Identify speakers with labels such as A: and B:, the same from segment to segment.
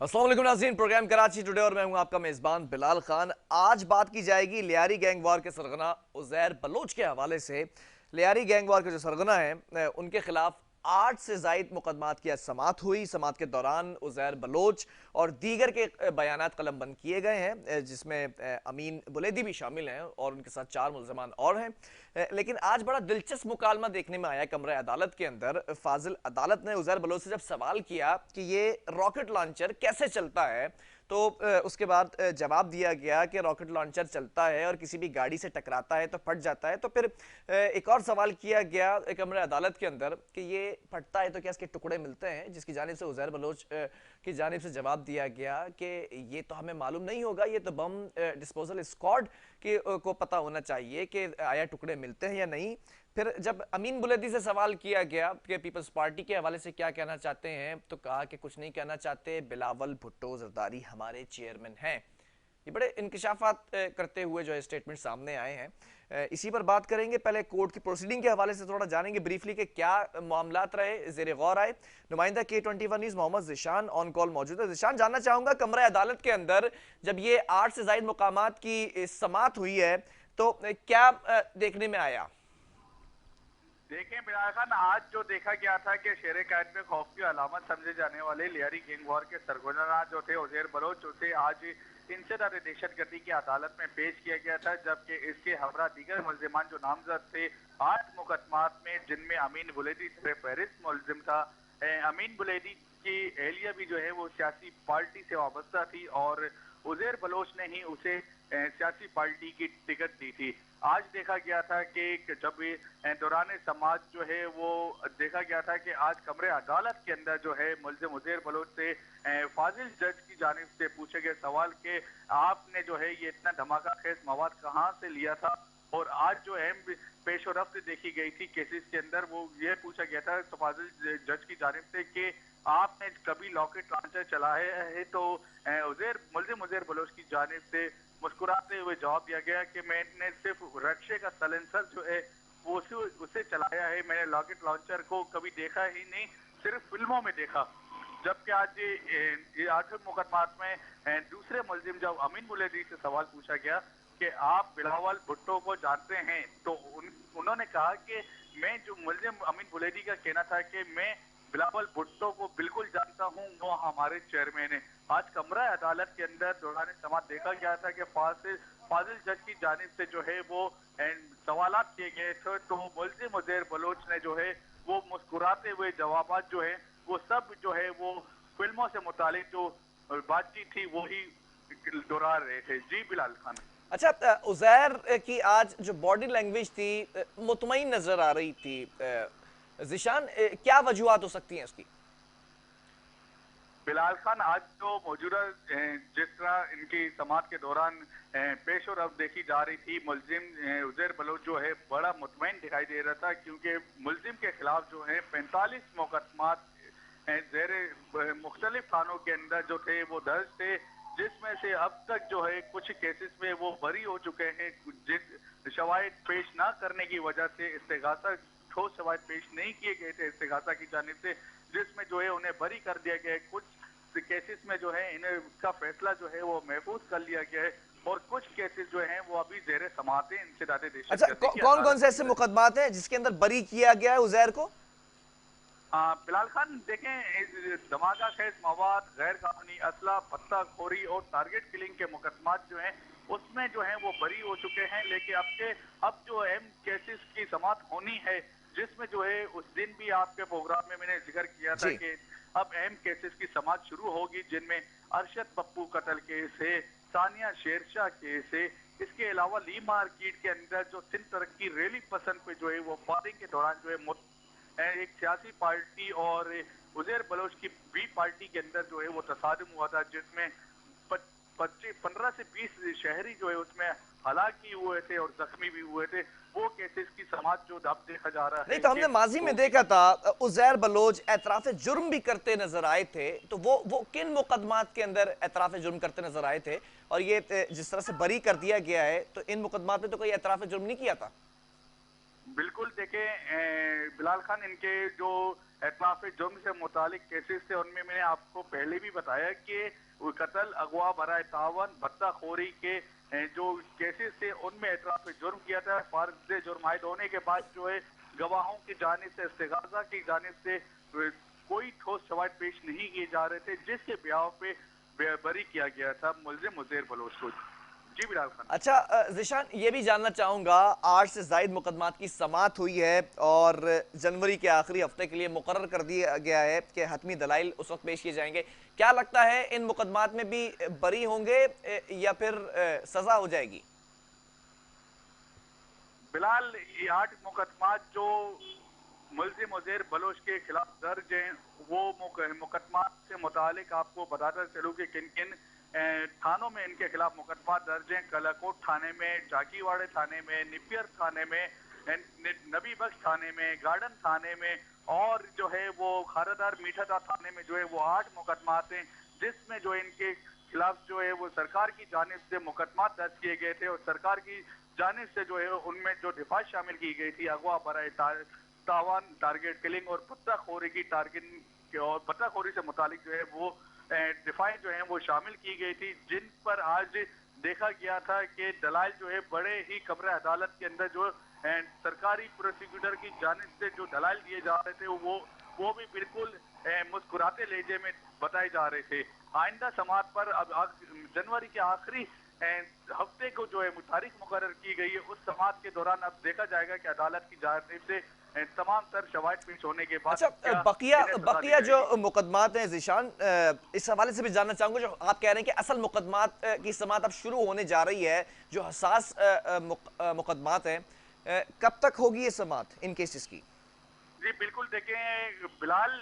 A: अस्सलाम वालेकुम नाज़रीन, प्रोग्राम कराची टुडे और मैं हूं आपका मेज़बान बिलाल खान। आज बात की जाएगी लियारी गैंग वार के सरगना उज़ैर बलोच के हवाले से। लियारी गैंग वार के जो सरगना हैं उनके खिलाफ 8 से ज़ायद मुकदमात की आज समात हुई। समात के दौरान उज़ैर बलोच और दीगर के बयानात कलमबंद किए गए हैं, जिसमें अमीन बुलेदी भी शामिल हैं और उनके साथ 4 मुल्ज़मान और हैं। लेकिन आज बड़ा दिलचस्प मुकालमा देखने में आया कमरे अदालत के अंदर। फाजिल अदालत ने उज़ैर बलोच से जब सवाल किया कि ये रॉकेट लॉन्चर कैसे चलता है, तो उसके बाद जवाब दिया गया कि रॉकेट लॉन्चर चलता है और किसी भी गाड़ी से टकराता है तो फट जाता है। तो फिर एक और सवाल किया गया कमरे अदालत के अंदर कि ये फटता है तो क्या इसके टुकड़े मिलते हैं, जिसकी जानिब से उज़ैर बलोच की जानिब से जवाब दिया गया कि ये तो हमें मालूम नहीं होगा, ये तो बम डिस्पोजल स्क्वाड को पता होना चाहिए कि आया टुकड़े मिलते हैं या नहीं। फिर जब अमीन बुलेदी से सवाल किया गया कि पीपल्स पार्टी के हवाले से क्या कहना चाहते हैं, तो कहा कि कुछ नहीं कहना चाहते, बिलावल भुट्टो जरदारी हमारे चेयरमैन हैं। ये बड़े इंकशाफात करते हुए जो है स्टेटमेंट सामने आए हैं। इसी पर बात करेंगे। पहले कोर्ट की प्रोसीडिंग के हवाले से थोड़ा जानेंगे ब्रीफली कि क्या मामलात रहे, जेर गौर आए। नुमाइंदा K21 news Mohammad Zeeshan on call मौजूद है। जिशान, जानना चाहूंगा कमरा अदालत के अंदर जब ये 8 से ज़ायद मुकामात की समात हुई है तो क्या देखने में आया?
B: देखें बिलाल खान, आज जो देखा गया था कि शेर कायद में खौफ की अलामत समझे जाने वाले लियारी गैंग वॉर के सरगना जो थे उज़ैर बलोच, उसे आज इंसदाद दहशतगर्दी की अदालत में पेश किया गया था, जबकि इसके हमरा दीगर मुल्जिमान जो नामजद थे 8 मुकदमात में, जिनमें अमीन बुलेदी फहरिस्त मुल्जिम था। अमीन बुलेदी की एहलिया भी जो है वो सियासी पार्टी से वाबस्ता थी और उज़ैर बलोच ने ही उसे सियासी पार्टी की टिकट दी थी। आज देखा गया था कि जब दौरान समाज जो है वो देखा गया था कि आज कमरे अदालत के अंदर जो है मुल्जिम उज़ैर बलोच से फाजिल जज की जानिब से पूछे गए सवाल के आपने जो है ये इतना धमाका खेज मवाद कहाँ से लिया था। और आज जो अहम पेशरफ्त देखी गई थी केसेस के अंदर, वो ये पूछा गया था तो फाजिल जज की जानिब से कि आपने कभी लॉकेट लॉन्चर चलाया है, तो मुल्जिम उज़ैर बलोच की जानिब से मुस्कुराते हुए जवाब दिया गया कि मैंने सिर्फ रक्षे का सलेंसर जो है वो उसे चलाया है, मैंने लॉकेट लॉन्चर को कभी देखा ही नहीं, सिर्फ फिल्मों में देखा। जबकि आज ये 8 मुकदमात में दूसरे मुल्जिम जब अमीन बुलेदी से सवाल पूछा गया कि आप बिलावल भुट्टो को जानते हैं, तो उन्होंने कहा कि मैं जो मुल्जिम अमीन बुलेदी का कहना था कि मैं बिलावल भुट्टो को बिल्कुल जानता हूं, वो हमारे चेयरमैन है। आज कमरा अदालत के अंदर दौरान समात देखा गया था कि फाजिल जज की जानिब से जो है वो सवालात किए गए थे, तो मुल्जिम उज़ैर बलोच ने जो है वो मुस्कुराते हुए जवाबात जो है वो सब जो है वो फिल्मों से मुतालिक जो बातचीत थी वही दोहरा रहे थे। जी बिलाल खान।
A: अच्छा, उज़ैर की आज जो बॉडी लैंग्वेज थी मुतमईन नजर आ रही थी। जिशान, क्या वजूहात हो सकती हैं उसकी?
B: बिलाल खान, आज जो मौजूदा जिस तरह इनकी समात के दौरान पेश और अब देखी जा रही थी, मुल्जिम उज़ैर बलोच जो है बड़ा मुतमईन दिखाई दे रहा था, क्योंकि मुल्जिम के खिलाफ जो है 45 मुकदमात जेर मुख्तलिफ थानों के अंदर जो थे वो दर्ज थे, जिसमें से अब तक जो है कुछ केसेस में वो बरी हो चुके हैं। जिस शवाहिद पेश ना करने की वजह से इस्तेगासा, ठोस शवाहिद पेश नहीं किए गए थे इस्तेगासा की जानिब से, जिसमें जो है उन्हें बरी कर दिया गया है। कुछ केसेस में जो है इन्हें इसका फैसला जो है वो महफूज कर लिया गया है और कुछ केसेस जो हैं वो अभी जेर समात है इंसदाद
A: अच्छा,
B: दहशतगर्दी की
A: कौन कौन
B: अदालत
A: से
B: के
A: ऐसे
B: अंदर।
A: मुकदमात हैं जिसके अंदर बरी किया गया है उज़ैर को?
B: बिलाल खान, देखें, धमाका खेज मवाद, गैर कानूनी असला, पत्ता खोरी और टारगेट किलिंग के मुकदमात जो हैं उसमें जो है वो बरी हो चुके हैं, लेकिन अब जो अहम केसेस की समात होनी है, जिसमें जो है उस दिन भी आपके प्रोग्राम में मैंने जिक्र किया था
A: जी।
B: कि अब अहम केसेस की समात शुरू होगी, जिनमें अरशद पप्पू कत्ल केस है, सानिया शेरशाह केस है, इसके अलावा ली मार्केट के अंदर जो सिंध तरक्की रैली पसंद पे जो है वो फायरिंग के दौरान जो है एक सियासी पार्टी और उज़ैर बलोच की बी पार्टी के अंदर जो है वो तसादम हुआ था, जिसमें 15 से 20 शहरी जो है उसमें हालांकि हुए थे और जख्मी भी हुए थे। वो केसेस की समाज जो अब देखा जा रहा
A: नहीं
B: है
A: तो
B: कि
A: हमने माजी में
B: वो
A: देखा था उज़ैर बलोच एतराफ जुर्म भी करते नजर आए थे, तो वो किन मुकदमात के अंदर एतराफ जुर्म करते नजर आए थे? और ये जिस तरह से बरी कर दिया गया है, तो इन मुकदमात में तो कोई एतराफ जुर्म नहीं किया था।
B: बिल्कुल, देखें बिलाल खान, इनके जो एतराफ़ जुर्म से मुतालिक केसेस थे, उनमें मैंने आपको पहले भी बताया कि वो कत्ल, अगवा, बराए तावन, भत्ताखोरी के जो केसेस थे उनमें एतराफ़ जुर्म किया था। फार्ज जुर्म आयद होने के बाद जो है गवाहों की जानिब से, इस्तिगासा की जानिब से कोई ठोस शवाहिद पेश नहीं किए जा रहे थे, जिसके ब्याह पे बरी किया गया था मुल्जिम उज़ैर बलोच को। जी बिलाल खान।
A: अच्छा ज़ीशान, ये भी जानना चाहूँगा, 8 से ज़ायद मुकदमात की समाअत हुई है और जनवरी के आखिरी हफ्ते के लिए मुकर्रर कर दिया गया है कि हतमी दलाइल उस वक्त पेश किए जाएंगे। क्या लगता है इन मुकदमात में भी बरी होंगे या फिर सज़ा हो जाएगी?
B: बिलाल, ये 8 मुकदमात जो मुल्जिम उज़ैर बलोच के खिलाफ दर्ज हैं, वो मुकदमात से मुतालिक आपको बताता चलूँ कि किन किन थानों में इनके खिलाफ मुकदमा दर्ज हैं। कलाकोट थाने में, जाकीवाड़े थाने में, निपियर थाने में, नबी बख्श थाने में, गार्डन थाने में और जो है वो खारादार मीठादा थाने में जो है वो 8 मुकदमात हैं, जिसमें जो इनके खिलाफ जो है वो सरकार की जानिब से मुकदमा दर्ज किए गए थे और सरकार की जानिब से जो है उनमें जो दिफा शामिल की गई थी, अगवा, बराए तावान, टारगेट किलिंग और पत्ताखोरी की टारगेट और पत्ताखोरी से मुतालिक जो है वो दिफाएं जो है वो शामिल की गई थी, जिन पर आज देखा गया था कि दलाल जो है बड़े ही कब्र अदालत के अंदर जो सरकारी प्रोसिक्यूटर की जानिब से जो दलाल दिए जा रहे थे वो भी बिल्कुल मुस्कुराते लहजे में बताए जा रहे थे। आइंदा समात पर अब जनवरी के आखिरी हफ्ते को जो है तारीख मुकर्रर की गई है, उस समात के दौरान अब देखा जाएगा कि अदालत की जानिब से तमाम तर शवाहिद पेश होने के बाद
A: अच्छा, बकिया जो मुकदमात हैं ज़ीशान, इस हवाले से भी जानना चाहूँगा, जो आप कह रहे हैं कि असल मुकदमात की समाअत अब शुरू होने जा रही है, जो हसास मुकदमात हैं, कब तक होगी ये समाअत इन केसेस की?
B: जी बिल्कुल, देखें बिलाल,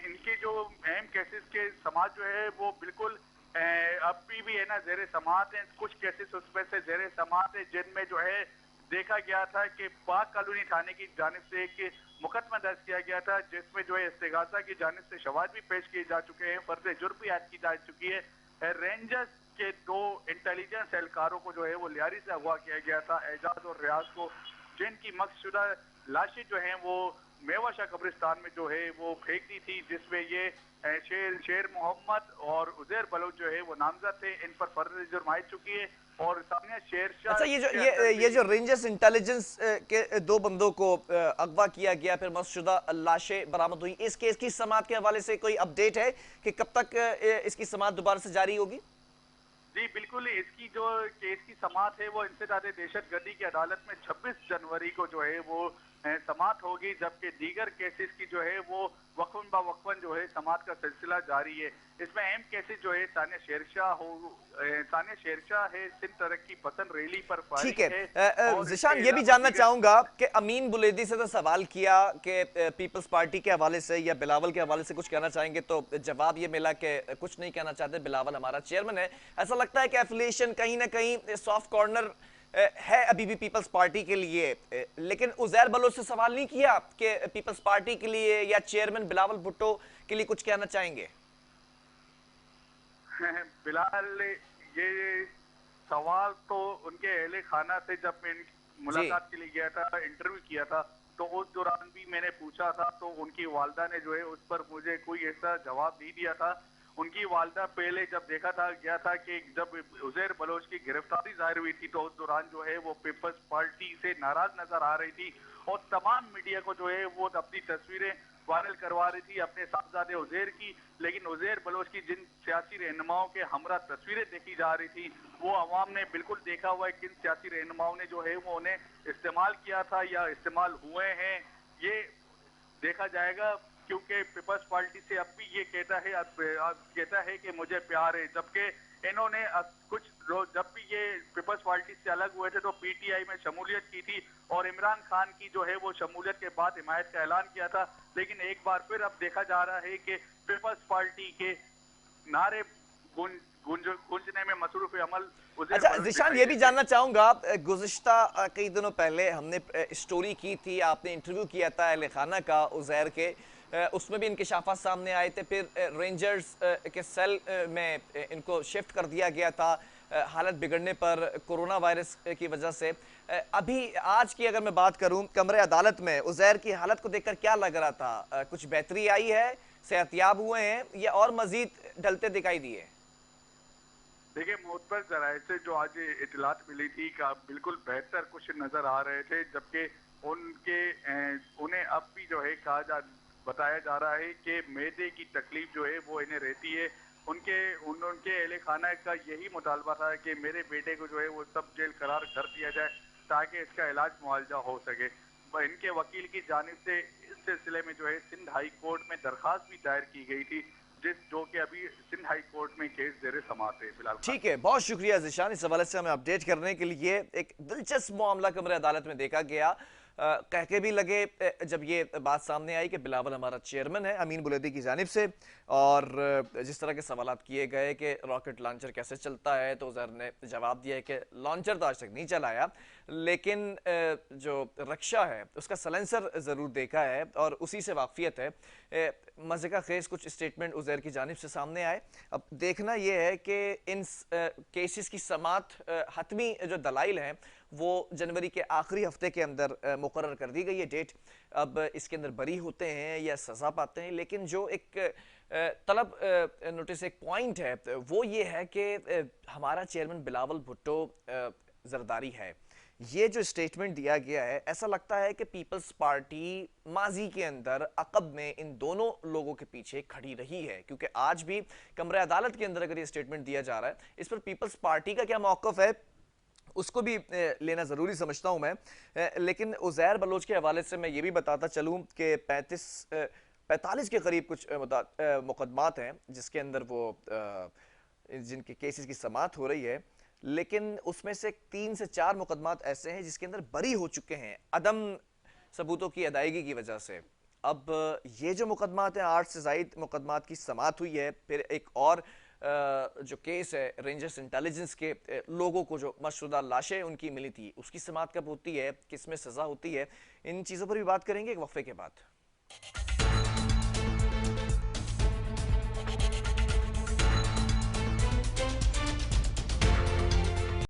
B: इनके जो अहम केसेस के समाज जो है वो बिल्कुल अभी भी है ना जेरे समाअत है। कुछ केसेस उसमें से जेरे समाअत है जिनमें जो है देखा गया था कि पाक कॉलोनी थाने की जानिब से एक मुकदमा दर्ज किया गया था, जिसमें जो है इस्तिगासा की जानिब से शवाहिद भी पेश किए जा चुके हैं, फर्ज जुर्म भी आयद की जा चुकी है। रेंजर्स के 2 इंटेलिजेंस एहलकारों को जो है वो लियारी से अगवा किया गया था, एजाज और रियाज को, जिनकी मकसूदा लाशें जो हैं वो मेवाशा कब्रिस्तान में जो है वो फेंक दी थी, जिसमें ये शेर मोहम्मद और उज़ैर बलोच जो है वो नामजद थे। इन पर फर्ज जुर्म आयद चुकी है और सानिया शेरशाह।
A: अच्छा, ये जो रेंजर्स इंटेलिजेंस के 2 बंदों को अगवा किया गया, फिर मसशुदा लाशें बरामद हुई, इस केस की समाअत के हवाले से कोई अपडेट है कि कब तक इसकी समाअत दोबारा से जारी होगी?
B: जी बिल्कुल, इसकी जो केस की समाअत है वो इंसदाद दहशतगर्दी की अदालत में 26 जनवरी को जो है वो समाअत होगी, जबकि दीगर केसेस की जो है वो वक्फन बा वक्फन जो है समाअत का सिलसिला जारी है। इसमें अहम केसेस जो है सानिया शेरशाह है, सिंध तरक्की पसंद रैली पर
A: ठीक
B: फायरिंग है
A: है,
B: और
A: ज़ीशान, ये भी जानना चाहूंगा कि अमीन बुलेदी से तो सवाल किया कि पीपल्स पार्टी के हवाले से या बिलावल के हवाले से कुछ कहना चाहेंगे, तो जवाब ये मिला कि कुछ नहीं कहना चाहते, बिलावल हमारा चेयरमैन है। ऐसा लगता है कि एफिलिएशन कहीं ना कहीं सॉफ्ट कॉर्नर है अभी भी पीपल्स पार्टी के लिए, लेकिन उज़ैर बलोच से सवाल नहीं किया कि पीपल्स पार्टी के लिए या चेयरमैन बिलावल भुट्टो के लिए कुछ कहना चाहेंगे?
B: बिलाल, ये सवाल तो उनके अहले खाना से जब मैं मुलाकात के लिए गया था, इंटरव्यू किया था, तो उस दौरान भी मैंने पूछा था, तो उनकी वालदा ने जो है उस पर मुझे कोई ऐसा जवाब नहीं दिया था। उनकी वालदा पहले जब देखा था गया था कि जब उज़ैर बलोच की गिरफ्तारी जाहिर हुई थी, तो उस दौरान जो है वो पीपल्स पार्टी से नाराज नजर आ रही थी और तमाम मीडिया को जो है वो अपनी तस्वीरें वायरल करवा रही थी अपने साहबजादे उज़ैर की। लेकिन उज़ैर बलोच की जिन सियासी रहनुमाओं के हमरा तस्वीरें देखी जा रही थी, वो अवाम ने बिल्कुल देखा हुआ है किन सियासी रहनुमाओं ने जो है वो उन्हें इस्तेमाल किया था या इस्तेमाल हुए हैं, ये देखा जाएगा। क्योंकि पीपल्स पार्टी से अब भी ये कहता है कि मुझे प्यार है, जबकि इन्होंने कुछ लोग जब भी ये पीपल्स पार्टी से अलग हुए थे तो पीटीआई में शमूलियत की थी और इमरान खान की जो है वो शमूलियत के बाद हिमायत का ऐलान किया था। लेकिन एक बार फिर अब देखा जा रहा है कि पीपल्स पार्टी के नारे गूंजने में मसरूफ अमल।
A: अच्छा ज़ीशान, ये भी जानना चाहूंगा, गुज़िश्ता कई दिनों पहले हमने स्टोरी की थी, आपने इंटरव्यू किया था अहले खाना का उज़ैर के, उसमें भी इंकशाफात सामने आए थे, फिर रेंजर्स के सेल में इनको शिफ्ट कर दिया गया था, हालत बिगड़ने पर कोरोना वायरस की वजह से अभी आज की अगर मैं बात करूं, कमरे अदालत में उज़ैर की हालत को देखकर क्या लग रहा था? कुछ बेहतरी आई है, सेहतियाब हुए हैं या और मजीद ढलते दिखाई दिए?
B: देखिए, मुतबर ज़राए से जो आज इतलात मिली थी का बिल्कुल बेहतर कुछ नज़र आ रहे थे, जबकि उन्हें अब भी जो है बताया जा रहा है कि मैदे की तकलीफ जो है वो इन्हें रहती है। उनके अहले खाना का यही मुतालबा था कि मेरे बेटे को जो है वो सब जेल करार कर दिया जाए ताकि इसका इलाज मुआवजा हो सके। इनके वकील की जानिब से इस सिलसिले में जो है सिंध हाई कोर्ट में दरखास्त भी दायर की गई थी, जो कि अभी सिंध हाई कोर्ट में केस जेर समाअत है फिलहाल।
A: ठीक है, बहुत शुक्रिया ज़ीशान, इस हवाले से हमें अपडेट करने के लिए। एक दिलचस्प मामला कमरे अदालत में देखा गया। कह के भी लगे जब ये बात सामने आई कि बिलावल हमारा चेयरमैन है अमीन बुलेदी की जानिब से, और जिस तरह के सवालात किए गए कि रॉकेट लॉन्चर कैसे चलता है, तो उज़ैर ने जवाब दिया है कि लॉन्चर तो आज तक नहीं चलाया, लेकिन जो रक्षा है उसका सलेंसर ज़रूर देखा है और उसी से वाकफियत है। मज़े का खेज कुछ स्टेटमेंट उज़ैर की जानिब से सामने आए। अब देखना यह है कि इन केसेस की समाअत, हतमी जो दलाइल हैं वो जनवरी के आखिरी हफ्ते के अंदर मुकर्रर कर दी गई है डेट। अब इसके अंदर बरी होते हैं या सज़ा पाते हैं, लेकिन जो एक तलब नोटिस, एक पॉइंट है वो ये है कि हमारा चेयरमैन बिलावल भुट्टो जरदारी है। ये जो स्टेटमेंट दिया गया है, ऐसा लगता है कि पीपल्स पार्टी माजी के अंदर अकब में इन दोनों लोगों के पीछे खड़ी रही है, क्योंकि आज भी कमरे अदालत के अंदर अगर ये स्टेटमेंट दिया जा रहा है, इस पर पीपल्स पार्टी का क्या मौक़िफ़ है उसको भी लेना ज़रूरी समझता हूं मैं। लेकिन उज़ैर बलोच के हवाले से मैं ये भी बताता चलूं कि 45 के करीब कुछ मुकदमात हैं जिसके अंदर वो जिनके केसेस की समाअत हो रही है, लेकिन उसमें से 3 से 4 मुकदमात ऐसे हैं जिसके अंदर बरी हो चुके हैं अदम सबूतों की अदायगी की वजह से। अब ये जो मुकदमात हैं, 8 से ज़ायद मुकदमात की समाअत हुई है। फिर एक और जो केस है रेंजर्स इंटेलिजेंस के लोगों को जो मशरूदा लाशें उनकी मिली थी, उसकी समाअत कब होती है, किस में सज़ा होती है, इन चीज़ों पर भी बात करेंगे एक वक्फे के बाद।